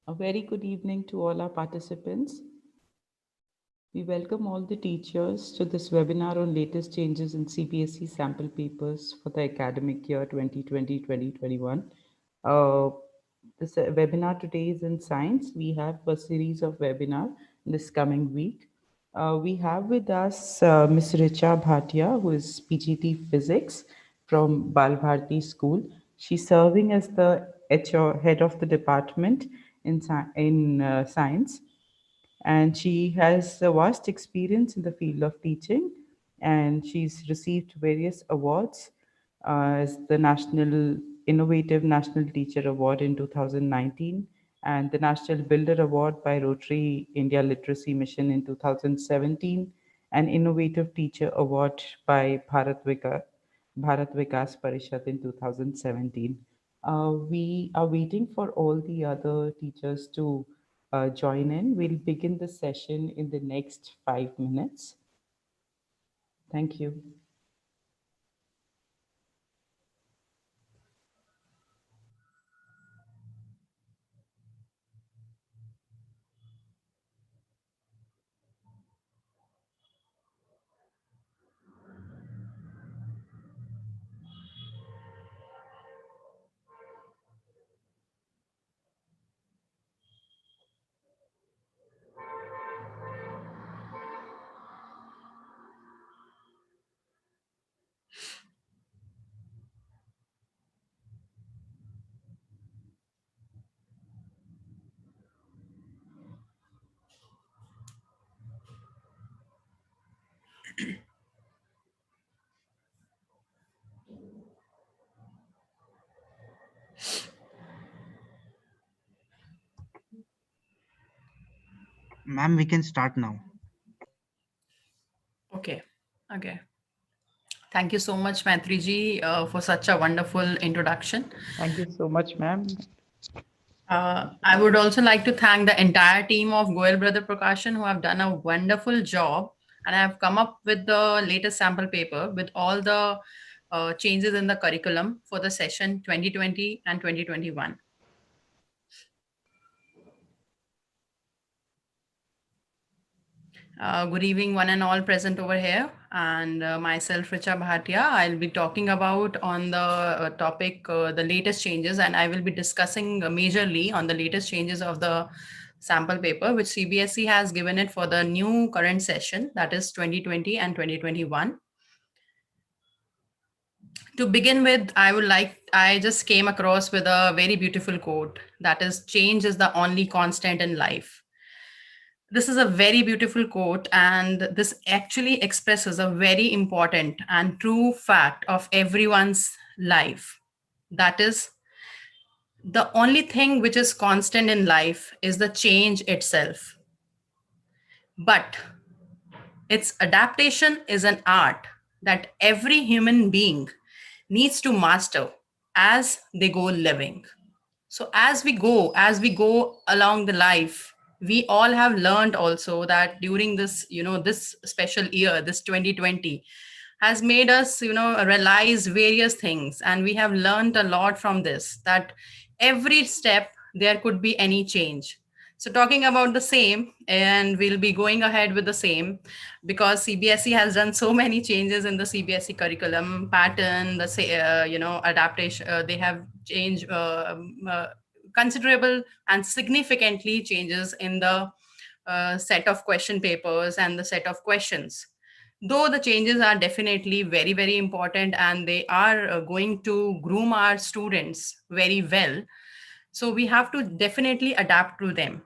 A very good evening to all our participants. We welcome all the teachers to this webinar on latest changes in CBSE sample papers for the academic year 2020-2021. Uh, this webinar today is in science. We have a series of webinar this coming week. We have with us Ms. Richa Bhatia, who is PGT Physics from Bal Bharti School. She's serving as the HR, head of the department in science, and she has a vast experience in the field of teaching, and she's received various awards as the National Innovative National Teacher Award in 2019 and the National Builder Award by Rotary India Literacy Mission in 2017, and Innovative Teacher Award by Bharat Vikas Parishad in 2017. We are waiting for all the other teachers to join in. We'll begin the session in the next 5 minutes. Thank you. Ma'am, we can start now. Okay. Okay. Thank you so much, Maitriji, for such a wonderful introduction. Thank you so much, ma'am. I would also like to thank the entire team of Goel Brother Prakashan who have done a wonderful job, and I have come up with the latest sample paper with all the changes in the curriculum for the session 2020 and 2021. Good evening, one and all present over here, and myself, Richa Bhatia. I'll be talking about on the topic the latest changes, and I will be discussing majorly on the latest changes of the sample paper, which CBSE has given it for the new current session, that is 2020 and 2021. To begin with, I just came across with a very beautiful quote that is, change is the only constant in life. This is a very beautiful quote, and this actually expresses a very important and true fact of everyone's life. That is, the only thing which is constant in life is the change itself. But its adaptation is an art that every human being needs to master as they go living. So as we go along the life, we all have learned also that during this, this special year, this 2020 has made us, realize various things, and we have learned a lot from this, that every step there could be any change. So talking about the same, and we'll be going ahead with the same, because CBSE has done so many changes in the CBSE curriculum pattern, adaptation. They have changed considerable and significantly changes in the set of question papers and the set of questions. Though the changes are definitely very, very important, and they are going to groom our students very well, so we have to definitely adapt to them.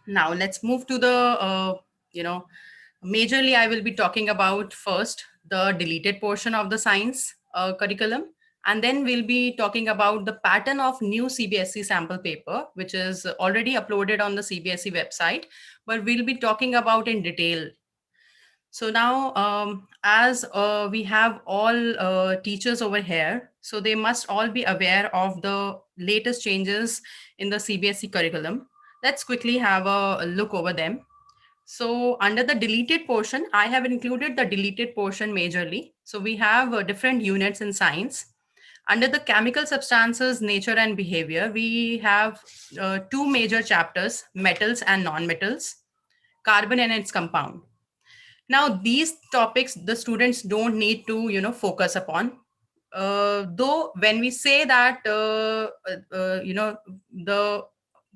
Now let's move to the you know majorly I will be talking about first the deleted portion of the science curriculum, and then we'll be talking about the pattern of new CBSE sample paper, which is already uploaded on the CBSE website, but we'll be talking about in detail. So now, as we have all teachers over here, so they must all be aware of the latest changes in the CBSE curriculum. Let's quickly have a look over them. So under the deleted portion, I have included the deleted portion majorly. So we have different units in science. Under the chemical substances, nature and behavior, we have two major chapters: metals and non-metals, carbon and its compound. Now these topics the students don't need to focus upon, though when we say that the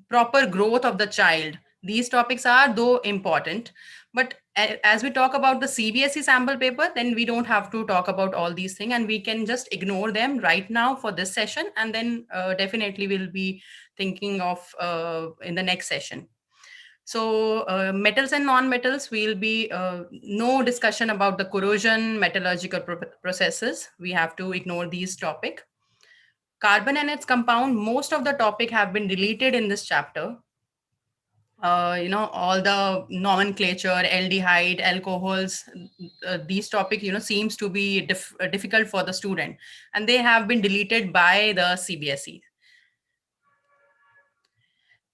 proper growth of the child, these topics are though important, but as we talk about the CBSE sample paper, then we don't have to talk about all these things, and we can just ignore them right now for this session, and then definitely we'll be thinking of in the next session. So metals and non-metals, will be no discussion about the corrosion, metallurgical processes. We have to ignore these topic. Carbon and its compound, most of the topic have been deleted in this chapter. All the nomenclature, aldehyde, alcohols, these topic, seems to be difficult for the student, and they have been deleted by the CBSE.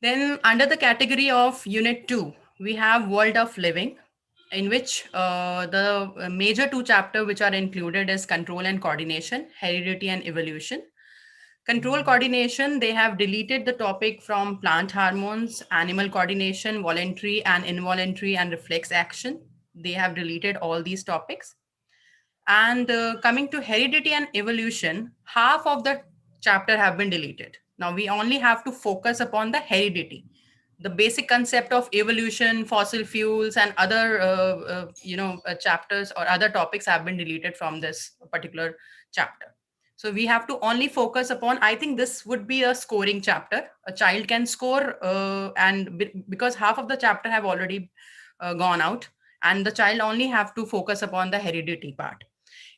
Then under the category of Unit 2, we have World of Living, in which the major two chapters which are included is control and coordination, heredity and evolution. Control coordination, they have deleted the topic from plant hormones, animal coordination, voluntary and involuntary and reflex action. They have deleted all these topics. And coming to heredity and evolution, half of the chapter have been deleted. Now we only have to focus upon the heredity. The basic concept of evolution, fossil fuels, and other chapters or other topics have been deleted from this particular chapter. So we have to only focus upon, I think this would be a scoring chapter. A child can score, because half of the chapter have already gone out, and the child only have to focus upon the heredity part.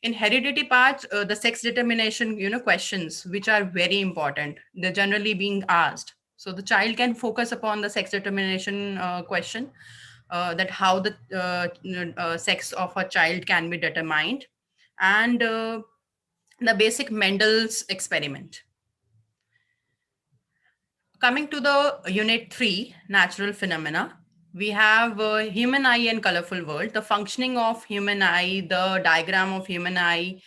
In heredity part, the sex determination questions, which are very important, they're generally being asked, so the child can focus upon the sex determination question, that how the sex of a child can be determined, and the basic Mendel's experiment. Coming to the Unit 3, natural phenomena, we have human eye and colorful world. The functioning of human eye, the diagram of human eye,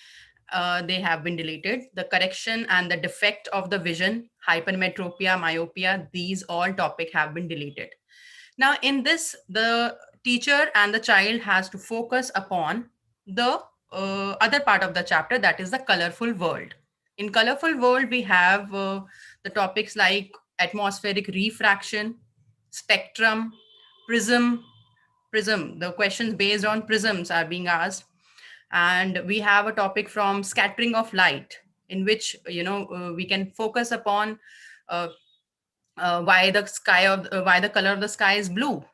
they have been deleted. The correction and the defect of the vision, hypermetropia, myopia, these all topic have been deleted. Now in this, the teacher and the child has to focus upon the other part of the chapter, that is the colorful world. In colorful world, we have the topics like atmospheric refraction, spectrum, prism. The questions based on prisms are being asked. And we have a topic from scattering of light, in which we can focus upon why the color of the sky is blue,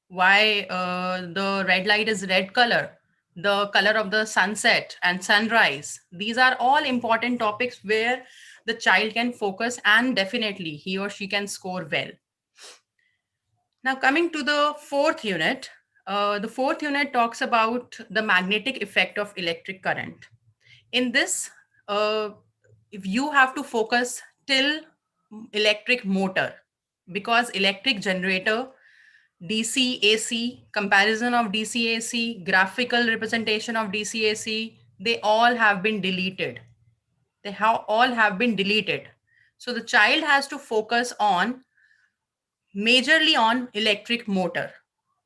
why the red light is red color, the color of the sunset and sunrise. These are all important topics where the child can focus, and definitely he or she can score well. Now coming to the fourth unit, the fourth unit talks about the magnetic effect of electric current. In this, if you have to focus till electric motor, because electric generator, DC AC, comparison of DC AC, graphical representation of DC AC, they all have been deleted. All have been deleted. So the child has to focus on majorly on electric motor.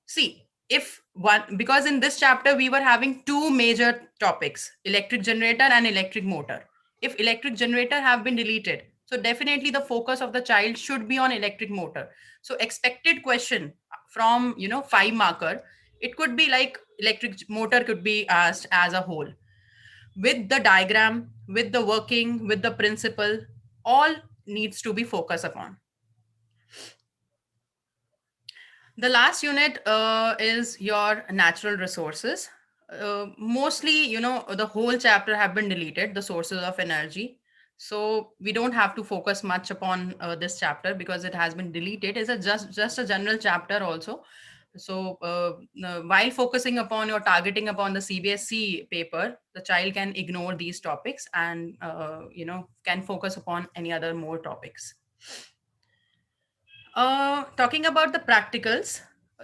See, if one, because in this chapter we were having two major topics, electric generator and electric motor. If electric generator have been deleted, so definitely the focus of the child should be on electric motor. So expected question from 5 marker, it could be like electric motor could be asked as a whole, with the diagram, with the working, with the principle, all needs to be focused upon. The last unit is your natural resources. Mostly, the whole chapter have been deleted, the sources of energy. So we don't have to focus much upon this chapter because it has been deleted. It's just a general chapter also. So while focusing upon or targeting upon the CBSE paper, the child can ignore these topics and, can focus upon any other more topics. Talking about the practicals,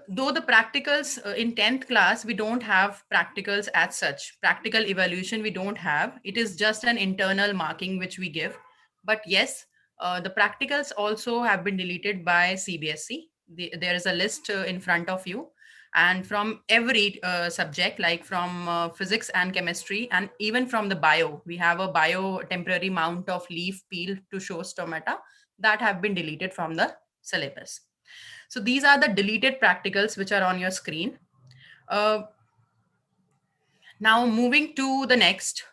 Though the practicals in 10th class, we don't have practicals as such. Practical evaluation we don't have. It is just an internal marking which we give. But yes, the practicals also have been deleted by CBSE. There is a list in front of you. And from every subject, like from physics and chemistry, and even from the bio, we have a bio temporary mount of leaf peel to show stomata that have been deleted from the syllabus. So these are the deleted practicals which are on your screen. Uh, Now moving to the next,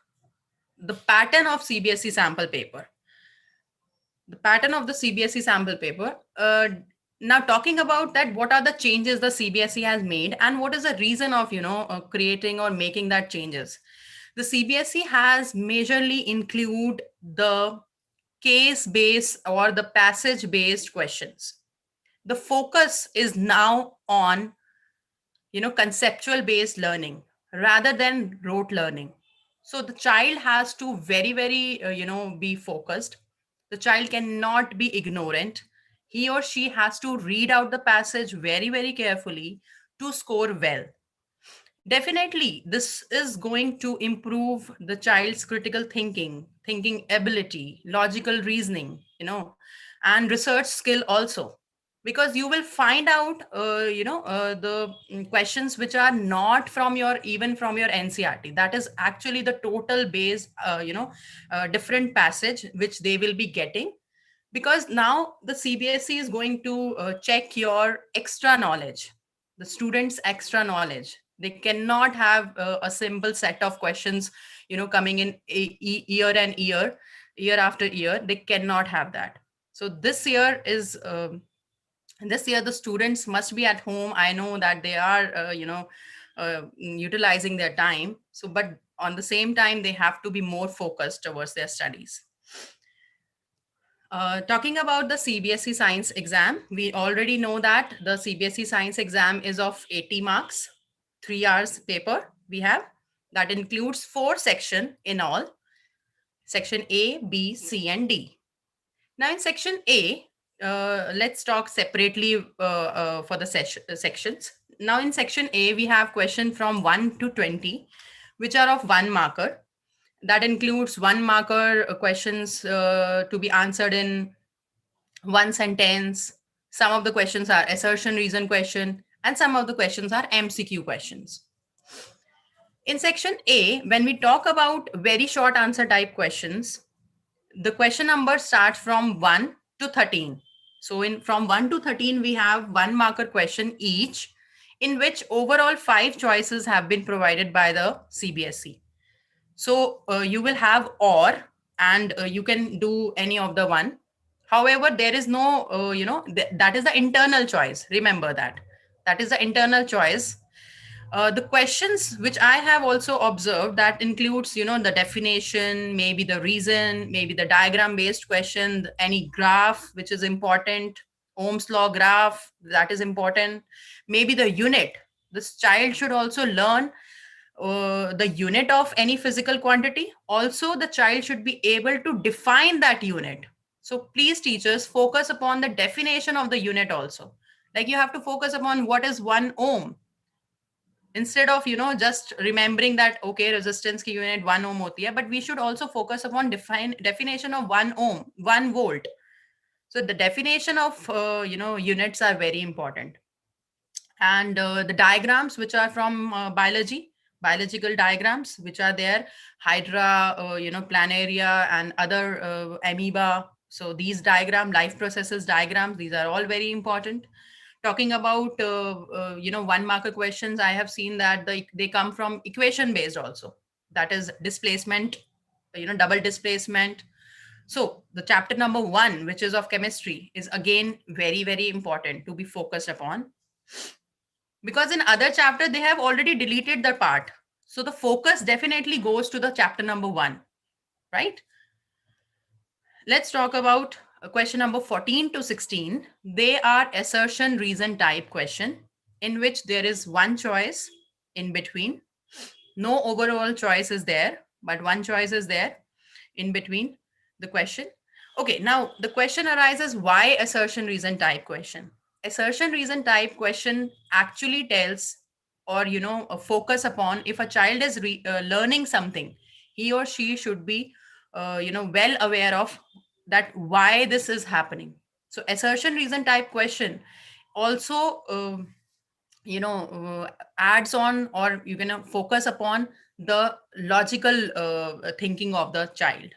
the pattern of CBSE sample paper. The pattern of the CBSE sample paper. Now talking about that, what are the changes the CBSE has made, and what is the reason of creating or making that changes? The CBSE has majorly include the case based or the passage based questions. The focus is now on conceptual based learning rather than rote learning. So the child has to very be focused. The child cannot be ignorant. He or she has to read out the passage very carefully to score well. Definitely this is going to improve the child's critical thinking ability, logical reasoning, and research skill also, because you will find out the questions which are not from your even from your NCRT. That is actually the total base different passage which they will be getting, because now the CBSE is going to check your extra knowledge, the students extra knowledge. They cannot have a simple set of questions coming in year and year after year. They cannot have that. So this year the students must be at home. I know that they are utilizing their time, so but on the same time they have to be more focused towards their studies. Talking about the CBSE science exam, we already know that the CBSE science exam is of 80 marks, 3 hours paper we have. That includes 4 sections in all: section A, B, C, and D. Now in section A, let's talk separately for the sections. Now in section A, we have questions from 1 to 20, which are of 1 marker. That includes 1 marker questions to be answered in 1 sentence. Some of the questions are assertion reason question, and some of the questions are MCQ questions. In section A, when we talk about very short answer type questions, the question number starts from 1 to 13. So in from 1 to 13, we have 1 marker question each, in which overall 5 choices have been provided by the CBSE. So you will have or, and you can do any of the one. However, there is no, that is the internal choice. Remember that. That is the internal choice. The questions which I have also observed, that includes, the definition, maybe the reason, maybe the diagram based question, any graph, which is important, Ohm's law graph, that is important. Maybe the unit. This child should also learn the unit of any physical quantity. Also, the child should be able to define that unit. So please, teachers, focus upon the definition of the unit also. Like you have to focus upon what is 1 ohm, instead of just remembering that okay, resistance ki unit 1 ohm hoti hai, but we should also focus upon definition of 1 ohm, 1 volt. So the definition of units are very important. And the diagrams which are from biological diagrams which are there, hydra, planaria, and other amoeba. So these life processes diagrams, these are all very important. Talking about 1 marker questions, I have seen that they come from equation based also. That is displacement, double displacement. So the chapter number 1, which is of chemistry, is again very important to be focused upon, because in other chapter they have already deleted the part. So the focus definitely goes to the chapter number 1, right? Let's talk about question number 14 to 16. They are assertion reason type question, in which there is 1 choice in between. No overall choice is there, but 1 choice is there in between the question. Okay, now the question arises, why assertion reason type question? assertion reason type question actually tells, or focus upon, if a child is learning something, he or she should be well aware of that why this is happening. So assertion reason type question also adds on, or you can focus upon the logical thinking of the child.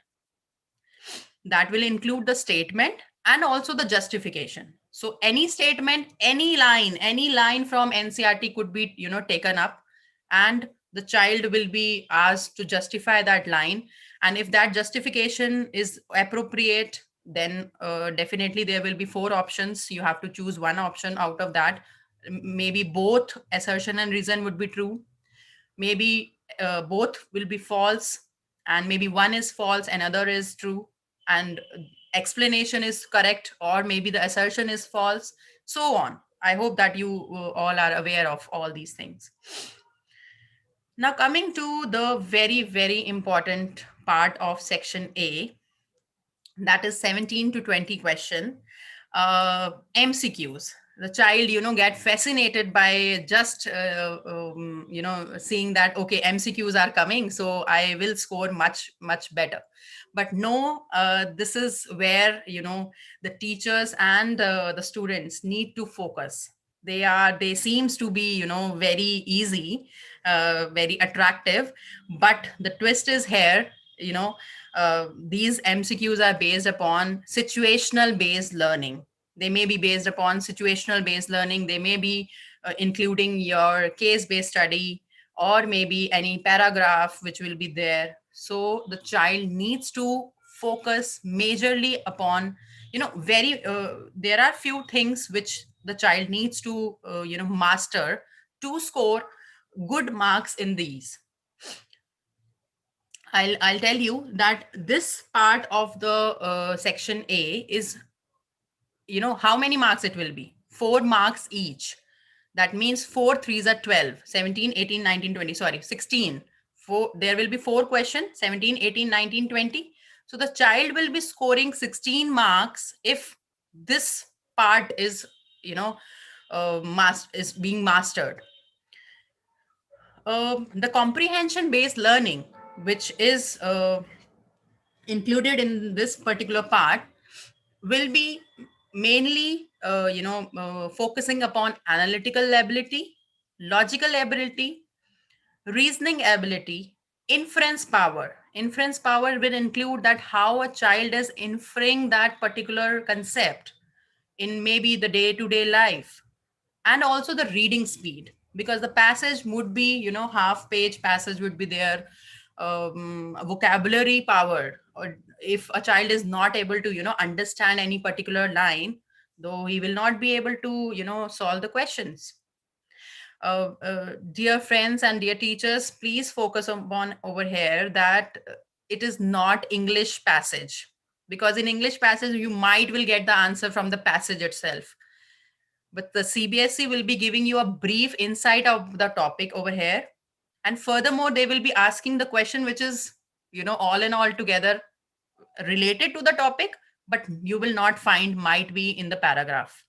That will include the statement and also the justification. So any statement, any line from ncrt could be taken up, and the child will be asked to justify that line. And if that justification is appropriate, then definitely there will be four options. You have to choose one option out of that. Maybe both assertion and reason would be true, maybe both will be false, and maybe one is false, another is true, and explanation is correct, or maybe the assertion is false, so on. I hope that you all are aware of all these things. Now, coming to the very, very important part of section A, that is 17 to 20 question, mcqs. The child get fascinated by just seeing that, okay, mcqs are coming, so I will score much much better. But no, this is where the teachers and the students need to focus. They seems to be very easy, very attractive, but the twist is here. These MCQs are based upon situational based learning. They may be based upon situational based learning. They may be including your case based study, or maybe any paragraph which will be there. So the child needs to focus majorly upon, there are few things which the child needs to, master to score good marks in these. I'll tell you that this part of the section A is, how many marks it will be? 4 marks each. That means 4 threes are 12, 17, 18, 19, 20, sorry, 16. There will be 4 questions, 17, 18, 19, 20. So the child will be scoring 16 marks if this part is, is being mastered. The comprehension based learning, which is included in this particular part, will be mainly focusing upon analytical ability, logical ability, reasoning ability, inference power will include that how a child is inferring that particular concept in maybe the day to day life, and also the reading speed, because the passage would be, half page passage would be there. Vocabulary power, or if a child is not able to understand any particular line, though he will not be able to solve the questions. Dear friends and dear teachers, please focus upon over here that it is not English passage, because in English passage you might will get the answer from the passage itself, but the CBSE will be giving you a brief insight of the topic over here. And furthermore, they will be asking the question which is, all in all together related to the topic, but you will not find might be in the paragraph.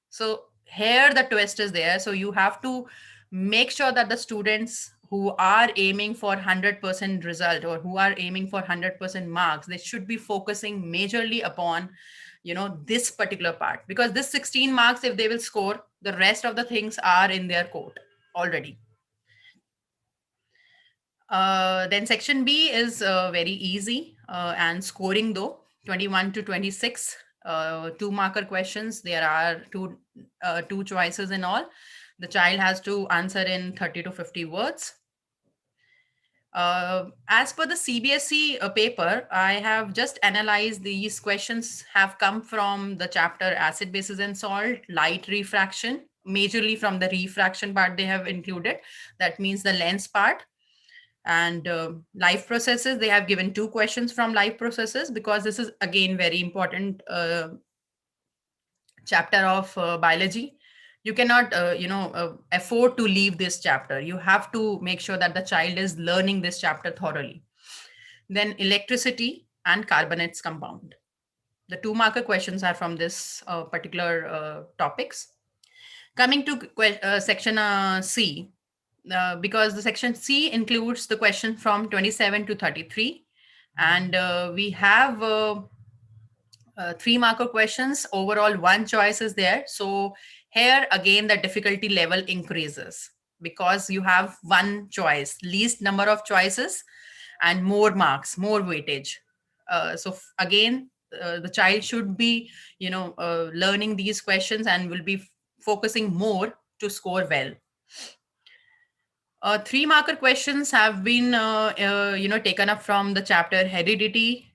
So here the twist is there. So you have to make sure that the students who are aiming for 100% result, or who are aiming for 100% marks, they should be focusing majorly upon this particular part, because this 16 marks, if they will score, the rest of the things are in their court already. Then section B is very easy and scoring, though 21 to 26, 2-marker questions. There are two choices in all. The child has to answer in 30 to 50 words. As per the CBSE paper, I have just analyzed these questions have come from the chapter acid, bases and salt, light refraction, majorly from the refraction part they have included. That means the lens part. And life processes, they have given 2 questions from life processes, because this is again very important chapter of biology. You cannot afford to leave this chapter. You have to make sure that the child is learning this chapter thoroughly. Then electricity and carbonates compound. The 2-marker questions are from this particular topics. Coming to section C, because the section C includes the question from 27 to 33, and we have 3-marker questions. Overall, one choice is there. So here again, the difficulty level increases because you have one choice, least number of choices, and more marks, more weightage. Again, the child should be, learning these questions and will be focusing more to score well. 3-marker questions have been, taken up from the chapter heredity,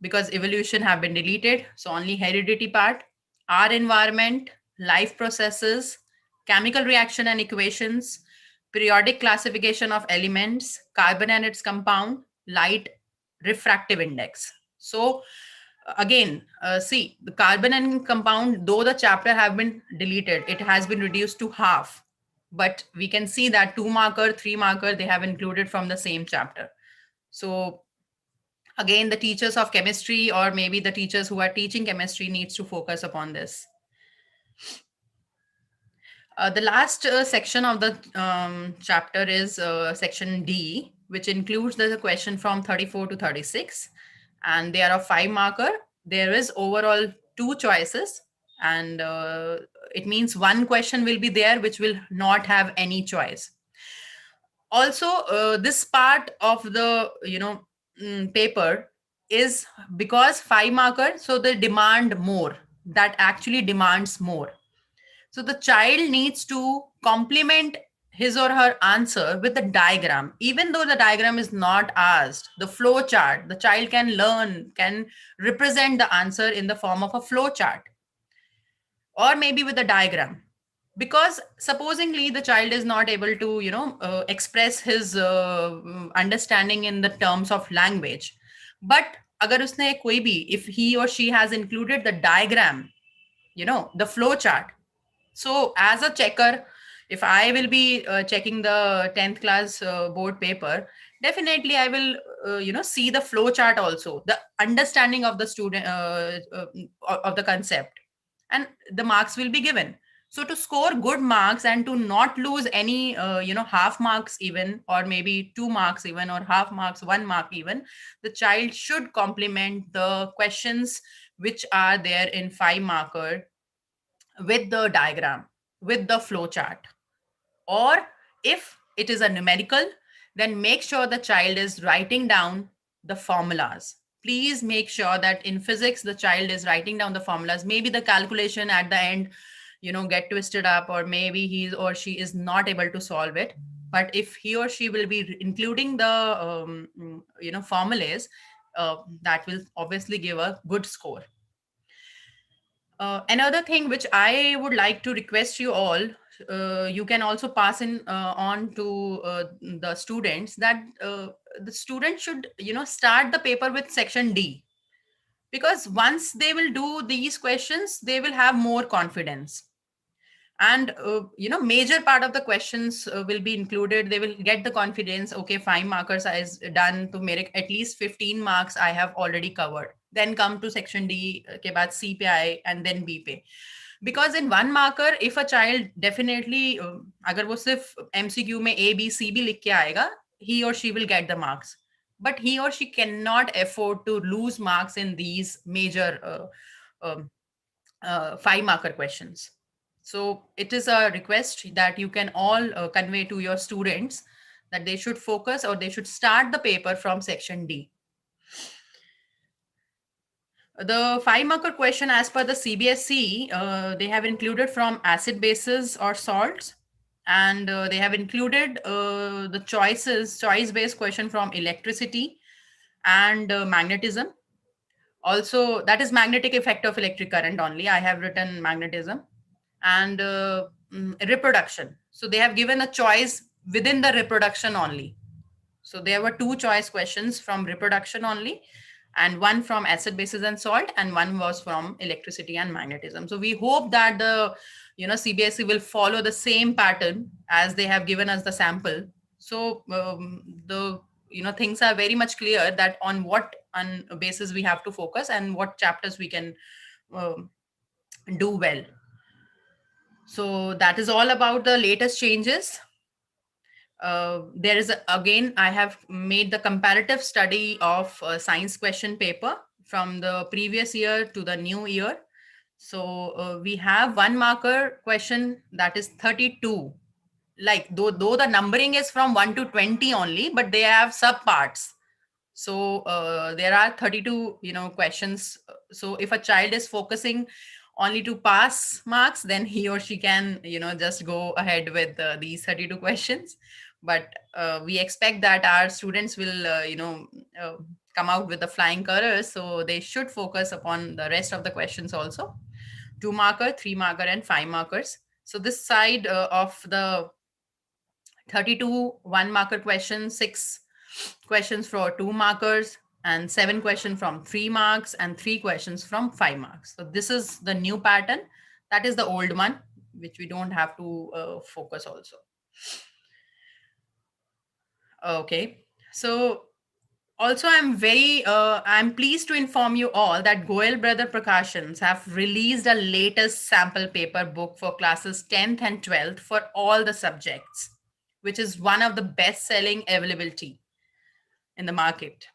because evolution have been deleted. So only heredity part, our environment, life processes, chemical reaction and equations, periodic classification of elements, carbon and its compound, light refractive index. So again, see the carbon and compound, though the chapter have been deleted, it has been reduced to half. But we can see that 2-marker, 3-marker, they have included from the same chapter. So again, the teachers of chemistry, or maybe the teachers who are teaching chemistry, needs to focus upon this. The last section of the chapter is section D, which includes the question from 34 to 36, and they are a 5-marker. There is overall 2 choices, and it means one question will be there which will not have any choice. Also, this part of the paper is because 5-marker, so they demand more, that actually demands more. So the child needs to complement his or her answer with a diagram. Even though the diagram is not asked, the flow chart, the child can represent the answer in the form of a flow chart, or maybe with a diagram. Because supposingly the child is not able to express his understanding in the terms of language, but agar usne koi bhi, if he or she has included the diagram, the flow chart. So as a checker, if I will be checking the 10th class board paper, definitely I will see the flow chart also, the understanding of the student of the concept, and the marks will be given. So to score good marks and to not lose any half marks even, or maybe 2 marks even, or half marks, 1 mark even, the child should complement the questions which are there in 5-marker with the diagram, with the flow chart. Or if it is a numerical, then make sure the child is writing down the formulas. Please make sure that in physics the child is writing down the formulas. Maybe the calculation at the end get twisted up, or maybe he or she is not able to solve it. But if he or she will be including the formulas, that will obviously give a good score. Another thing which I would like to request you all, you can also pass in on to the students, that the student should start the paper with section D, because once they will do these questions, they will have more confidence. And major part of the questions will be included. They will get the confidence, okay, 5 markers is done to make at least 15 marks I have already covered. Then come to section D ke baad C pe aaye, and then B pe. Because in 1 marker, if a child definitely agar wo sirf MCQ mein A B C bhi likh ke aayega, he or she will get the marks. But he or she cannot afford to lose marks in these major 5-marker questions. So it is a request that you can all convey to your students, that they should focus, or they should start the paper from section D. The 5-marker question, as per the CBSE, they have included from acid, bases, or salts. And they have included the choice-based question from electricity and magnetism. Also, that is magnetic effect of electric current only. I have written magnetism. And reproduction. So they have given a choice within the reproduction only. So there were 2 choice questions from reproduction only, and 1 from acid, bases, and salt, and 1 was from electricity and magnetism. So we hope that the CBSE will follow the same pattern as they have given us the sample. So the things are very much clear that on what basis we have to focus and what chapters we can um, do well. So that is all about the latest changes. There is again, I have made the comparative study of science question paper from the previous year to the new year. So we have one marker question that is 32. Like though the numbering is from 1 to 20 only, but they have sub parts. So there are 32 questions. So if a child is focusing only to pass marks, then he or she can just go ahead with these 32 questions. But we expect that our students will uh, come out with the flying colors, so they should focus upon the rest of the questions also. 2 marker, 3 marker, and 5 markers. So this side of the 32 1 marker questions, 6 questions for 2 markers, and 7 questions from 3 marks, and 3 questions from 5 marks. So this is the new pattern. That is the old one, which we don't have to focus also. Okay. So also I'm pleased to inform you all that Goel Brother Prakashans have released a latest sample paper book for classes 10th and 12th for all the subjects, which is one of the best selling availability in the market.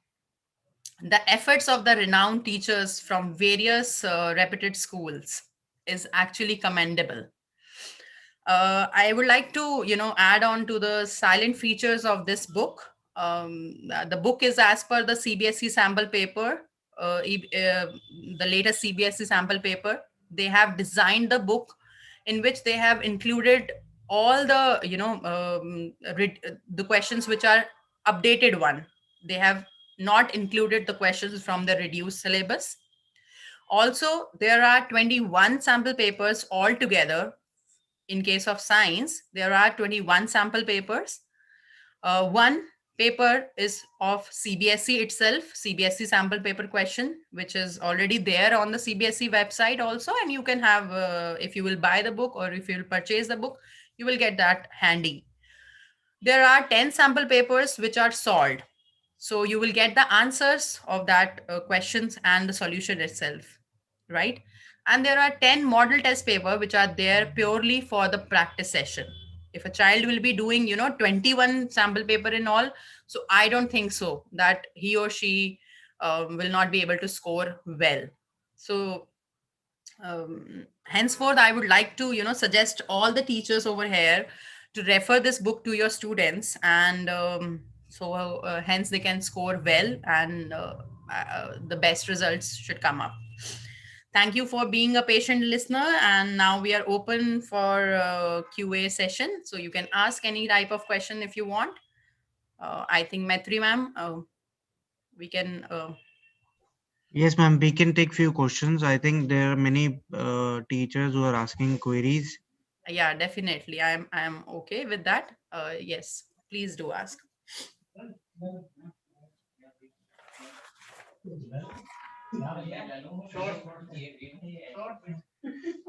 The efforts of the renowned teachers from various reputed schools is actually commendable. I would like to, add on to the silent features of this book. The book is as per the CBSE sample paper, the latest CBSE sample paper. They have designed the book in which they have included all the, the questions which are updated one. They have not included the questions from the reduced syllabus. Also, there are 21 sample papers altogether. In case of science, there are 21 sample papers. One paper is of CBSE itself, CBSE sample paper question, which is already there on the CBSE website also. And you can have, if you will buy the book or if you will purchase the book, you will get that handy. There are 10 sample papers which are solved. So you will get the answers of that questions and the solution itself, right? And there are 10 model test paper which are there purely for the practice session. If a child will be doing 21 sample paper in all, so I don't think so that he or she will not be able to score well. So henceforth, I would like to suggest all the teachers over here to refer this book to your students, and so hence they can score well, and the best results should come up. Thank you for being a patient listener, and now we are open for QA session, so you can ask any type of question if you want. I think Maitri ma'am, we can Yes, ma'am, we can take few questions. I think there are many teachers who are asking queries. yeah, definitely, I'm okay with that. Yes, please do ask.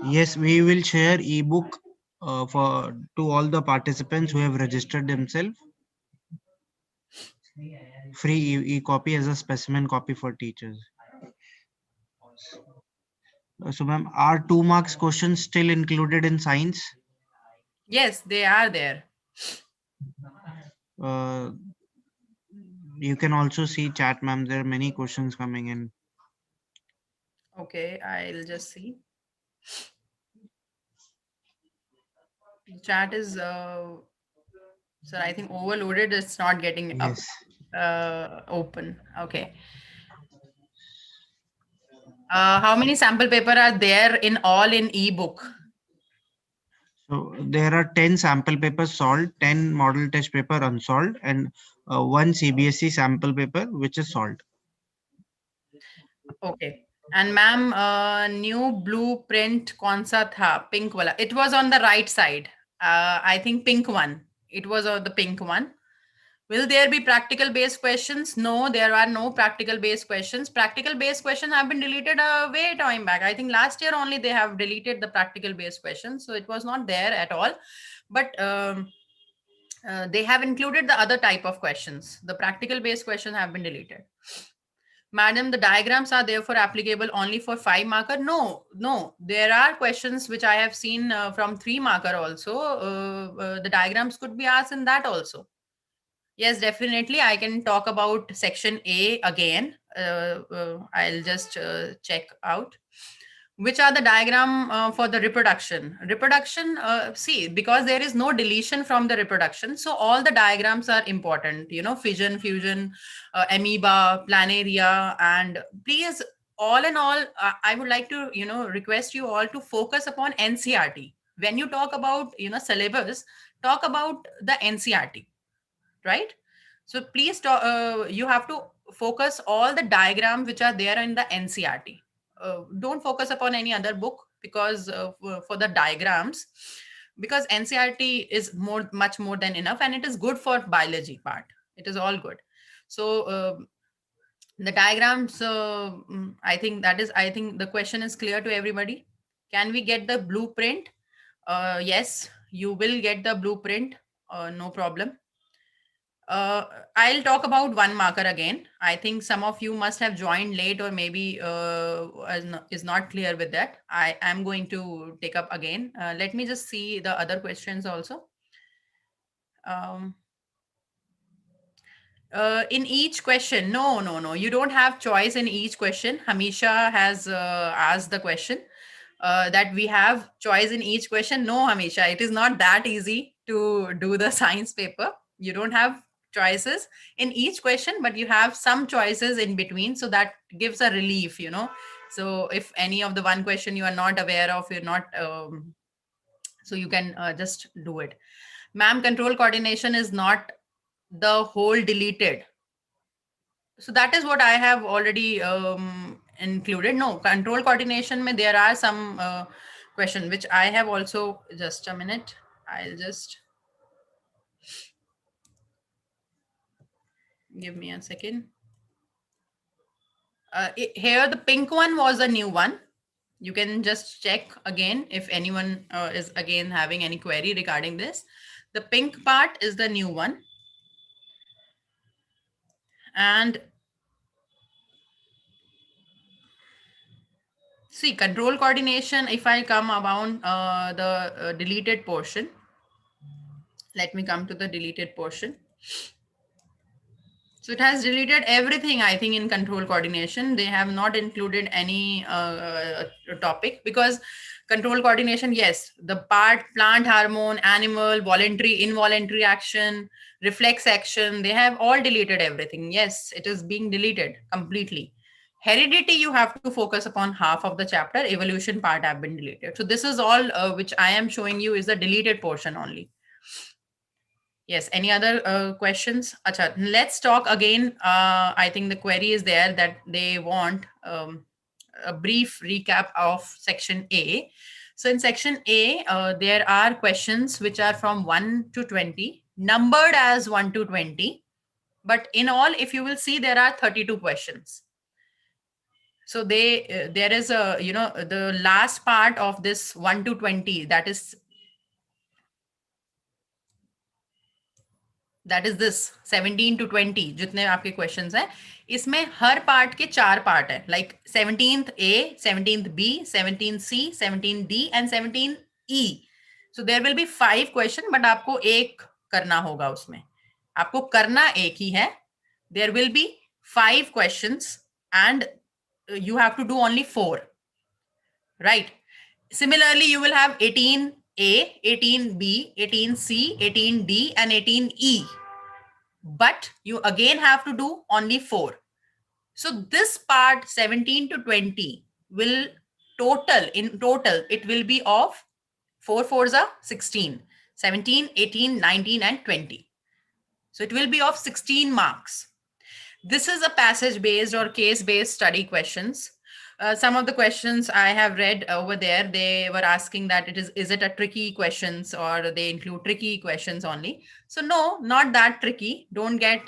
Yes, we will share ebook for to all the participants who have registered themselves. Free e-copy as a specimen copy for teachers. So, ma'am, are 2 marks questions still included in science? Yes, they are there. Uh, you can also see chat, ma'am. There are many questions coming in. Okay, I'll just see. The chat is, so I think overloaded. It's not getting up, Yes. open. Okay. How many sample paper are there in all in ebook? So there are 10 sample papers solved, 10 model test paper unsolved, and one CBSE sample paper which is solved. Okay. And ma'am, new blueprint kaun sa tha? Pink wala. It was on the right side. I think pink one. It was the pink one. Will there be practical based questions? No, there are no practical based questions. Practical based questions have been deleted a way time back. I think last year only they have deleted the practical based questions. So it was not there at all. But They have included the other type of questions. The practical based questions have been deleted. Madam, the diagrams are therefore applicable only for 5 marker. No, no, there are questions which I have seen from 3 marker also. The diagrams could be asked in that also. Yes, definitely. I can talk about section A again. I'll just check out. Which are the diagram for the reproduction? Reproduction, see, because there is no deletion from the reproduction, so all the diagrams are important. You know, fission, fusion, amoeba, planaria, and please, all in all, I would like to, request you all to focus upon NCRT. When you talk about, syllabus, talk about the NCRT, right? So please you have to focus all the diagrams which are there in the NCRT. Don't focus upon any other book, because for the diagrams, because NCRT is much more than enough, and it is good for biology part. It is all good. So the diagrams, I think the question is clear to everybody. Can we get the blueprint? Yes, you will get the blueprint. No problem. I'll talk about 1 marker again. I think some of you must have joined late, or maybe is not clear with that. I am going to take up again. Let me just see the other questions also. Um, in each question, no, you don't have choice in each question. Hamisha has asked the question that we have choice in each question. No, Hamisha, it is not that easy to do the science paper. You don't have choices in each question, but you have some choices in between, so that gives a relief, so if any of the one question you are not aware of, you're not so you can just do it. Ma'am, control coordination is not the whole deleted. So that is what I have already included. No, control coordination mein there are some question which I have also. Just a minute, I'll just give me a second. Here the pink one was a new one. You can just check again if anyone is again having any query regarding this. The pink part is the new one. And see, control coordination, if I come around the deleted portion, let me come to the deleted portion. So it has deleted everything, I think, in control coordination. They have not included any topic, because control coordination, yes, the part plant hormone, animal, voluntary, involuntary action, reflex action, they have all deleted everything. Yes, it is being deleted completely. Heredity, you have to focus upon half of the chapter. Evolution part have been deleted. So this is all which I am showing you is the deleted portion only. Yes, any other questions? Acha, let's talk again. I think the query is there that they want a brief recap of section A. So in section A, there are questions which are from 1 to 20, numbered as 1 to 20. But in all, if you will see, there are 32 questions. So there is a, the last part of this 1 to 20, that is this 17 to 20 जितने आपके questions हैं, इसमें हर part के 4 part है, like 17th A, 17th B, 17th C, 17th D and 17th E. So there will be 5 question, but आपको एक करना होगा उसमें, आपको करना एक ही है. There will be 5 questions and you have to do only 4, right? Similarly, you will have 18A, 18B, 18C, 18D and 18E. But you again have to do only 4. So this part 17 to 20 will in total, it will be of 4 4s are 16, 17, 18, 19 and 20. So it will be of 16 marks. This is a passage based or case based study questions. Some of the questions I have read over there, they were asking that is it a tricky questions, or they include tricky questions only. So no, not that tricky. Don't get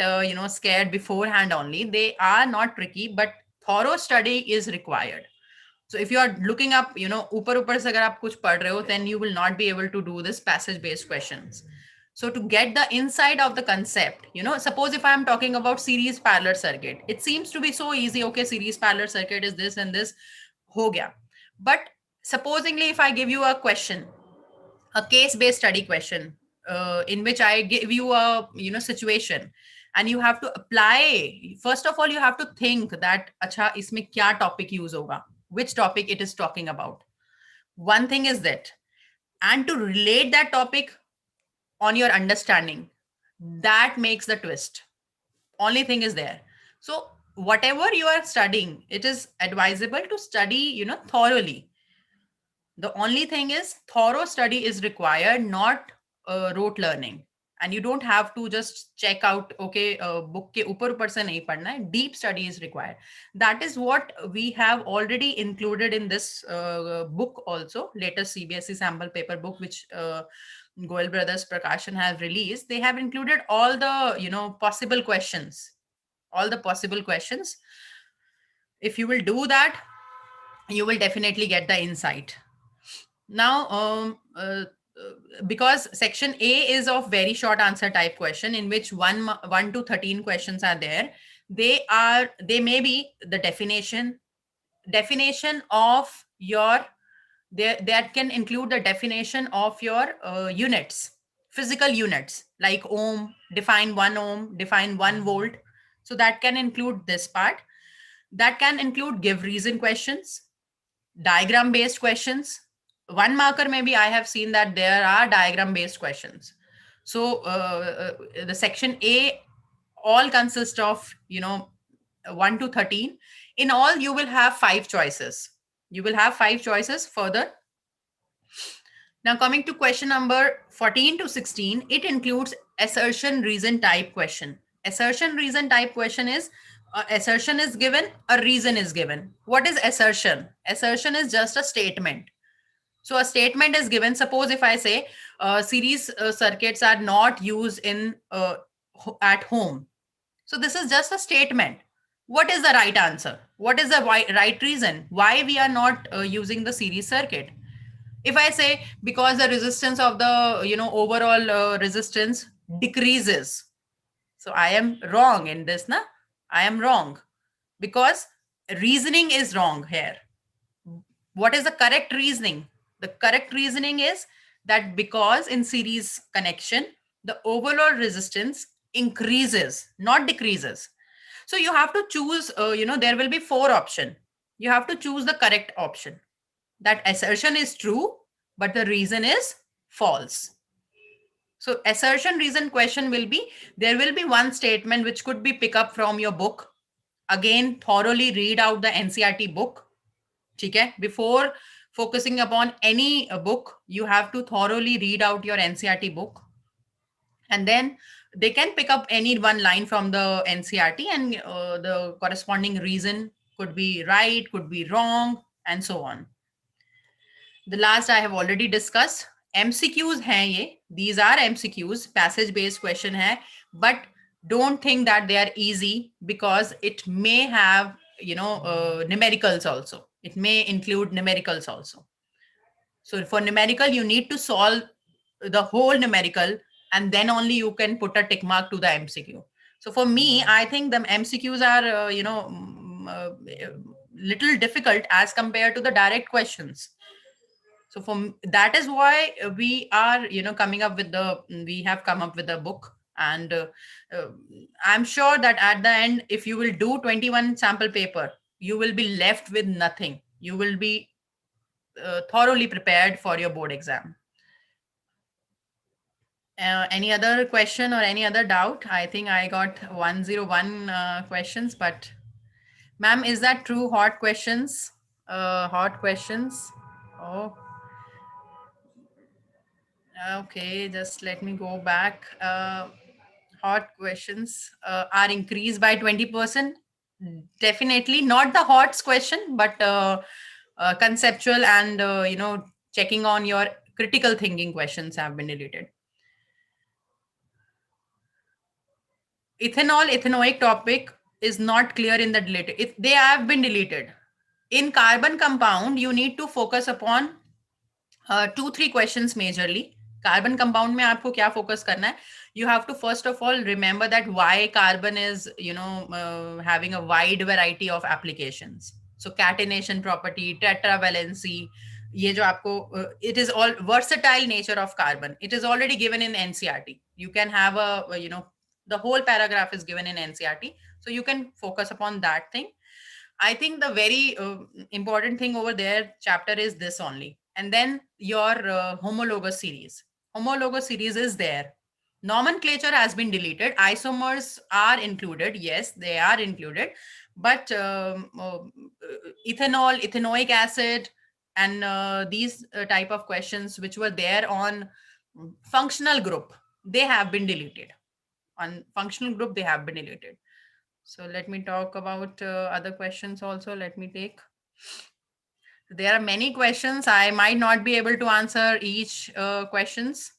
scared beforehand only. They are not tricky, but thorough study is required. So if you are looking up, ऊपर ऊपर से अगर आप कुछ पढ़ रहे हो, then you will not be able to do this passage based questions. So to get the insight of the concept, suppose if I'm talking about series parallel circuit, it seems to be so easy. Okay, series parallel circuit is this and this, ho gaya. But supposingly, if I give you a question, a case-based study question, in which I give you a situation, and you have to apply. First of all, you have to think that, acha, isme kya topic use hoga, which topic it is talking about. One thing is that, and to relate that topic on your understanding, that makes the twist. Only thing is there. So whatever you are studying, it is advisable to study thoroughly. The only thing is thorough study is required, not rote learning. And you don't have to just check out, okay, book ke upar se nahi padna hai. Deep study is required. That is what we have already included in this book also, latest CBSE sample paper book, which Goel Brothers Prakashan have released. They have included all the possible questions, all the possible questions. If you will do that, you will definitely get the insight. Now, because section A is of very short answer type question, in which 1 to 13 questions are there. They may be the definition of your, that can include the definition of your units, physical units, like ohm, define 1 ohm, define 1 volt. So that can include this part. That can include give reason questions, diagram based questions. 1 marker, maybe I have seen that there are diagram based questions. So the section A all consist of 1 to 13. In all, you will have 5 choices. You will have 5 choices further. Now coming to question number 14 to 16, it includes assertion reason type question. Assertion reason type question is, assertion is given, a reason is given. What is assertion? Assertion is just a statement. So a statement is given. Suppose if I say series circuits are not used in at home. So this is just a statement. What is the right answer? What is the right reason why we are not using the series circuit? If I say because the resistance of the overall resistance decreases, so I am wrong in this, na? I am wrong because reasoning is wrong here. What is the correct reasoning? The correct reasoning is that because in series connection, the overall resistance increases, not decreases. So you have to choose, there will be 4 options. You have to choose the correct option. That assertion is true, but the reason is false. So assertion reason question will be, there will be one statement which could be picked up from your book. Again, thoroughly read out the NCERT book. Okay? Before focusing upon any book, you have to thoroughly read out your NCERT book. And then they can pick up any one line from the NCERT, and the corresponding reason could be right, could be wrong, and so on. The last I have already discussed. MCQs hain ye. These are MCQs, passage based question hai, but don't think that they are easy, because it may have numericals also. It may include numericals also. So for numerical, you need to solve the whole numerical, and then only you can put a tick mark to the MCQ. So for me, I think the MCQs are little difficult as compared to the direct questions. So that is why we are we have come up with a book. And I'm sure that at the end, if you will do 21 sample paper, you will be left with nothing. You will be thoroughly prepared for your board exam. Any other question or any other doubt? I think I got 101 questions, but ma'am, is that true? Hot questions? Hot questions? Oh, okay. Just let me go back. Hot questions are increased by 20%. Definitely not the HOTS question, but conceptual and checking on your critical thinking questions have been deleted. Ethanol, ethanoic topic is not clear in the deleted. They have been deleted. In carbon compound, you need to focus upon 2-3 questions majorly. Carbon compound में आपको क्या focus करना है? You have to first of all remember that why carbon is, having a wide variety of applications. So catenation property, tetravalency, ये जो आपको it is all versatile nature of carbon. It is already given in NCERT. You can have the whole paragraph is given in NCERT, so you can focus upon that thing. I think the very important thing over there chapter is this only. And then your homologous series. Homologous series is there. Nomenclature has been deleted. Isomers are included. Yes, they are included. But ethanol, ethanoic acid, and these type of questions which were there on functional group, they have been deleted. On functional group, they have been deleted. So let me talk about other questions also. Let me take. There are many questions. I might not be able to answer each questions.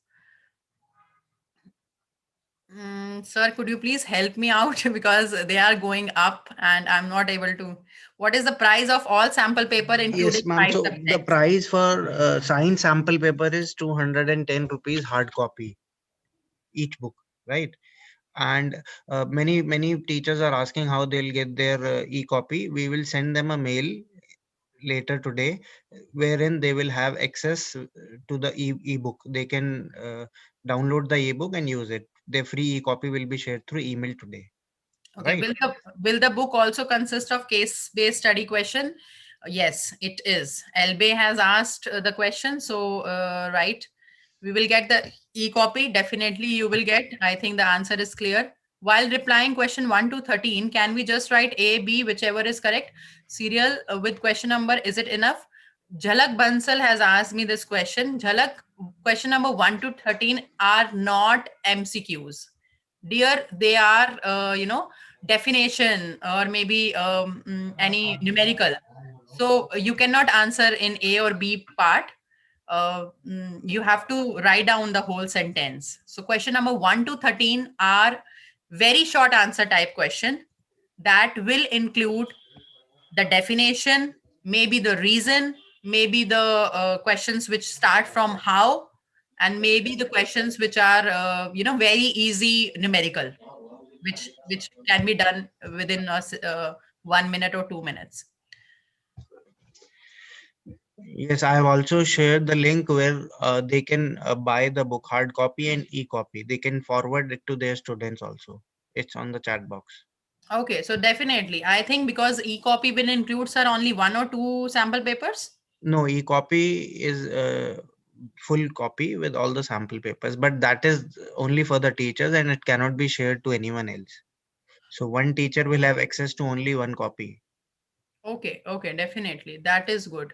Sir, could you please help me out because they are going up and I'm not able to. What is the price of all sample paper including Yes, ma'am. 5 So the subjects? price for science sample paper is 210 rupees hard copy each book, right? And many teachers are asking how they'll get their e-copy. We will send them a mail later today, wherein they will have access to the e-book. They can download the e-book and use it. Their free e-copy will be shared through email today, Okay, right? will the book also consist of case-based study question? Yes, it is. Elbe has asked the question, so right, we will get the e-copy. Definitely, you will get. I think the answer is clear. While replying question 1 to 13, can we just write A, B, whichever is correct? Serial with question number, is it enough? Jhalak Bansal has asked me this question. Jhalak, question number 1 to 13 are not MCQs. Dear, they are, definition or maybe any numerical. So you cannot answer in A or B part. You have to write down the whole sentence. So question number 1 to 13 are very short answer type question that will include the definition, maybe the reason, maybe the questions which start from how, and maybe the questions which are very easy numerical, which can be done within 1 minute or 2 minutes. Yes, I have also shared the link where they can buy the book hard copy and e-copy. They can forward it to their students also. It's on the chat box. Okay, so definitely I think because e-copy will include, sir, only 1 or 2 sample papers. No, e-copy is full copy with all the sample papers, but that is only for the teachers and it cannot be shared to anyone else. So one teacher will have access to only one copy. Okay, definitely. That is good.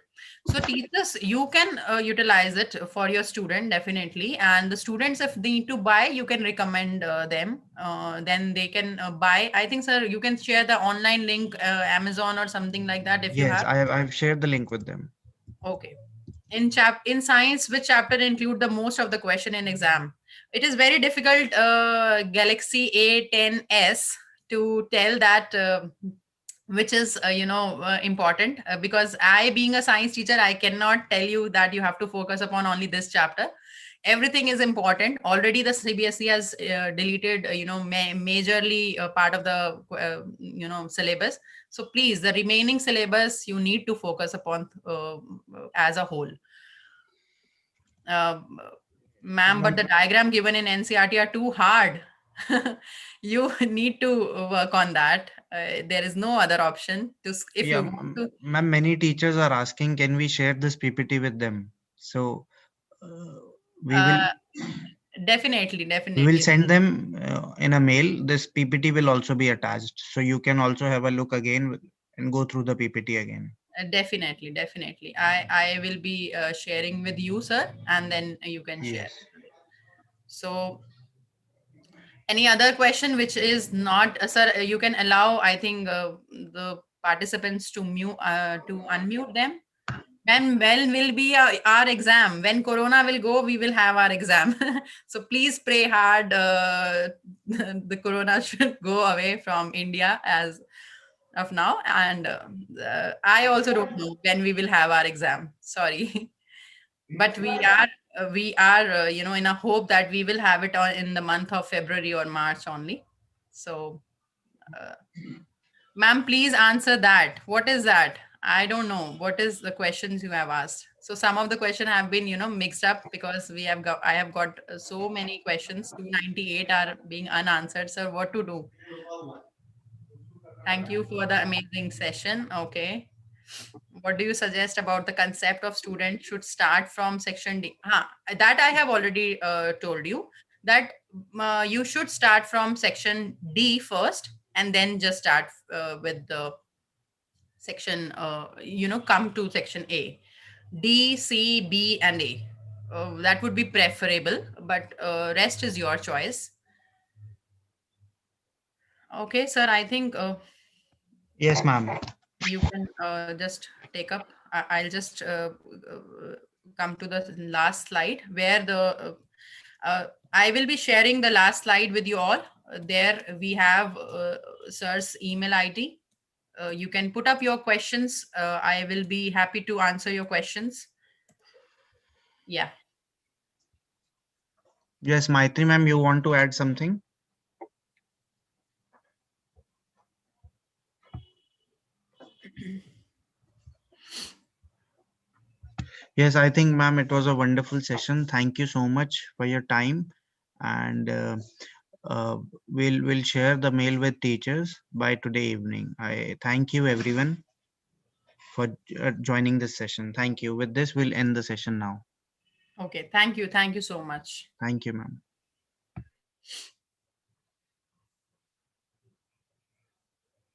So teachers, you can utilize it for your student, definitely. And the students, if they need to buy, you can recommend them. Then they can buy. I think, sir, you can share the online link, Amazon or something like that if you Yes, have. I've shared the link with them. Okay. In science, which chapter include the most of the question in exam? It is very difficult, Galaxy A10s, to tell that which is important, because I, being a science teacher, I cannot tell you that you have to focus upon only this chapter. Everything is important. Already the CBSE has deleted majorly part of the syllabus. So please, the remaining syllabus you need to focus upon as a whole. uh, Ma'am, but the diagram given in NCERT are too hard. You need to work on that. There is no other option to if Yeah, you want to. ma'am, many teachers are asking, can we share this PPT with them? So uh, we will uh, Definitely, we will definitely. send them in a mail. This PPT will also be attached, so you can also have a look again and go through the PPT again. Definitely. I will be sharing with you, sir, and then you can share. Yes. So any other question which is not, sir, you can allow, I think, the participants to unmute them. When will be our exam? When Corona will go, we will have our exam. So please pray hard. The Corona should go away from India as of now. And I also don't know when we will have our exam. Sorry. But we are we are, in a hope that we will have it on in the month of February or March only. So, uh, ma'am, please answer that. What is that? I don't know. What is the questions you have asked? So some of the question have been, mixed up because I have got so many questions. 298 are being unanswered. Sir, what to do? Thank you for the amazing session. Okay. What do you suggest about the concept of student should start from section D? That I have already told you that you should start from section D first and then just start with the section, come to section A. D, C, B, and A. That would be preferable, but rest is your choice. Okay, sir, I think Yes, ma'am. you can just take up. I'll just come to the last slide where I will be sharing the last slide with you all. There we have sir's email ID. You can put up your questions. I will be happy to answer your questions. Yeah. Yes, Maitri ma'am, you want to add something? Yes, I think, ma'am, it was a wonderful session. Thank you so much for your time, and uh, we'll share the mail with teachers by today evening. I thank you everyone for joining this session. Thank you. With this, we'll end the session now. Okay. Thank you. Thank you so much. Thank you, ma'am.